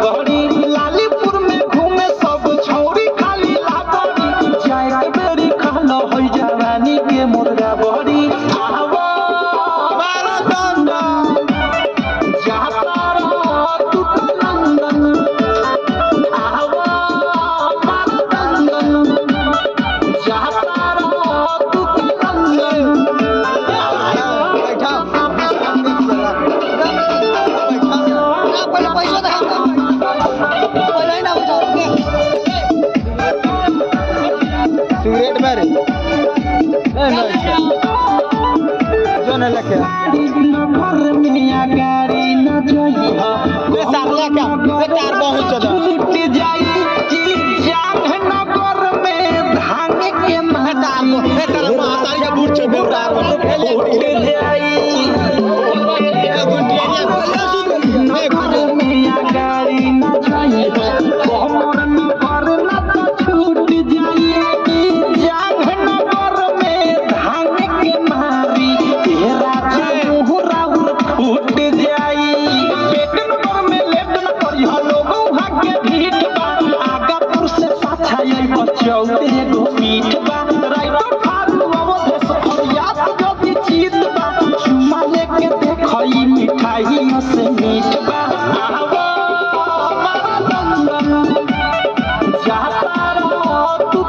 लालीपुर में घूमे सब छौरी खाली लाबड़ी जाए बेरी खाना हो जवानी के मुर्गा बड़ी आवा जाता रहो तू तो लंदन आवा जाता रहो तू तो लंदन सिगरेट बारे जो न लखे घर में गाड़ी न जाई बे सार लखे बे कार बहुत चला छूट जाई कि जान नगर में धान के बेटा को बेटा महातारी का बूढ़ चबे छूट जाई घर में गाड़ी न जाई हमर नगर न तो छूट जाई कि जान नगर में धान के मारी तेरा मुहरा फूट जाई पेट नगर में लेट न करी लोग वहां के भीड़ बा आगापुर से पाछा आई बचौते गो पीठ बा राइट फारू अवध से फरियाद जदी चीत बा चुमा लेके देखई मिठाई से मीठ बा आवा लंदन जाता रहो तू